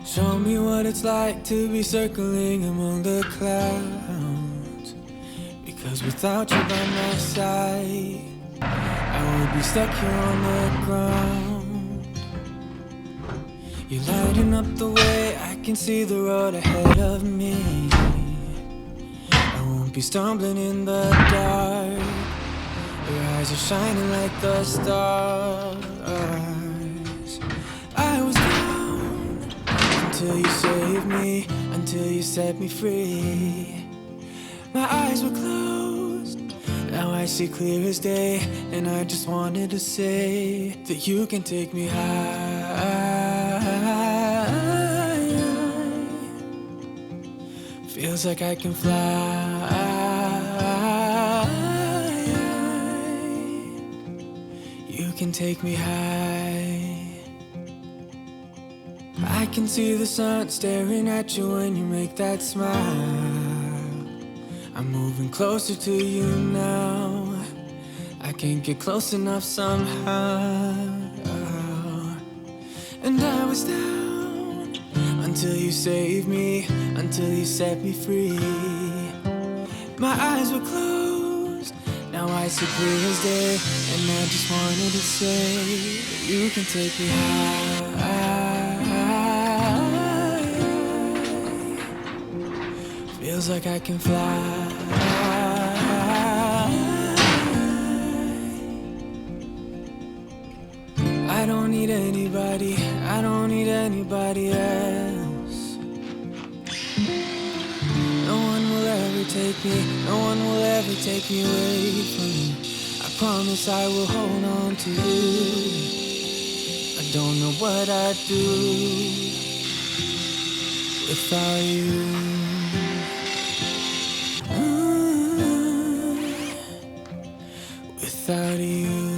Show me what it's like to be circling among the clouds. Because without you by my side, I would be stuck here on the ground. You're lighting up the way, I can see the road ahead of me. I won't be stumbling in the dark. Your eyes are shining like the stars. I was down until you saved me, until you set me free. My eyes were closed, now I see clear as day. And I just wanted to say that you can take me high. Feels like I can fly. You can take me high. I can see the sun staring at you when you make that smile. I'm moving closer to you now. I can't get close enough somehow. And I was down until you saved me, until you set me free. My eyes were closed, now I see clear as day. And I just wanted to say that you can take me high. Feels like I can fly. I don't need anybody, I don't need anybody else. No one will ever take me, no one will ever take me away from you. I promise I will hold on to you. I don't know what I'd do without you. Without you.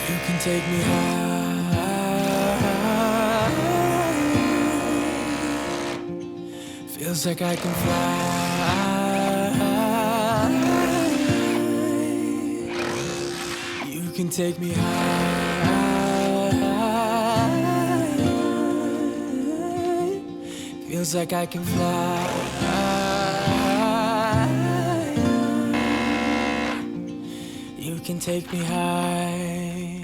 You can take me high. Feels like I can fly. You can take me high. Feels like I can fly. You can take me high.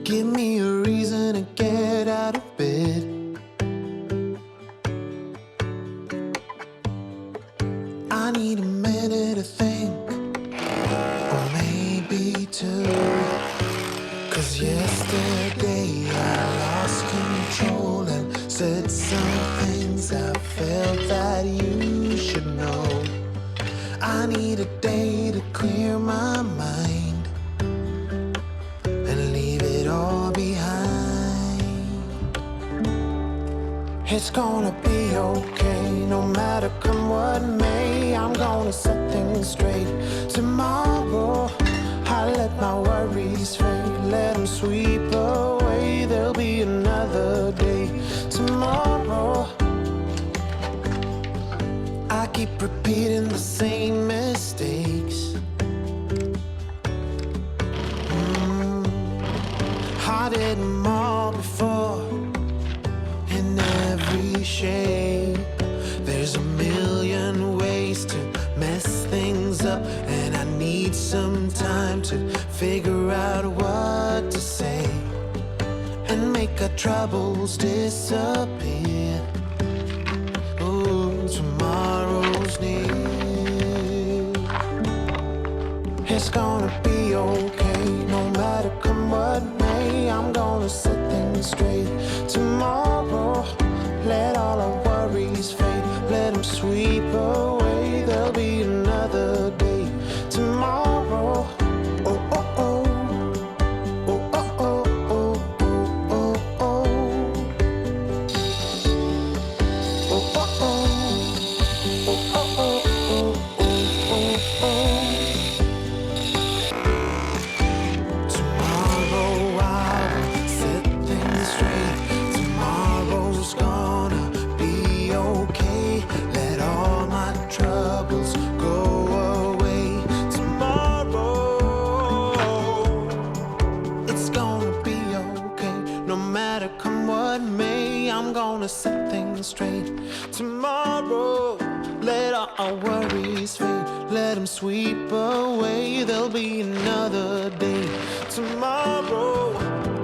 Give me a reason to get out of bed. I need a minute to think, or maybe two. 'Cause yesterday I lost control and said some things I felt that you should know. I need a day to clear my mind and leave it all behind. It's gonna be okay, no matter come what may. I'm gonna set things straight. Tomorrow I'll let my worries fade, let them sweep away. There'll be another day tomorrow. I keep repeating the same mistakes. I did them all before, in every shape. There's a million ways to mess things up, and I need some time to figure out what to say and make our troubles disappear. Oh, tomorrow's near. It's gonna be okay, no matter come what may. I'm gonna set things straight. Tomorrow, let all our worries fade, let them sweep away. There'll be another day tomorrow. Oh, oh, oh. Oh, oh, oh, oh, oh, oh, oh. Oh, oh, oh. Oh, oh, oh, oh, oh, oh, oh. Tomorrow I'll set things straight. Tomorrow, let all our worries fade. Let them sweep away. There'll be another day. Tomorrow,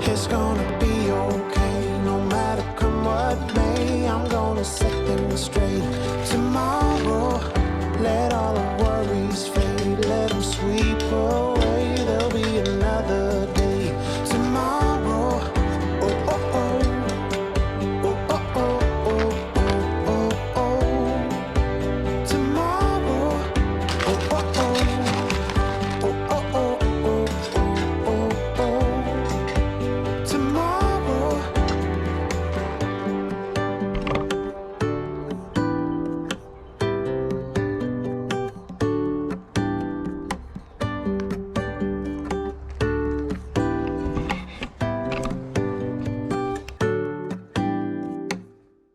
it's gonna be okay. No matter come what may, I'm gonna set things straight.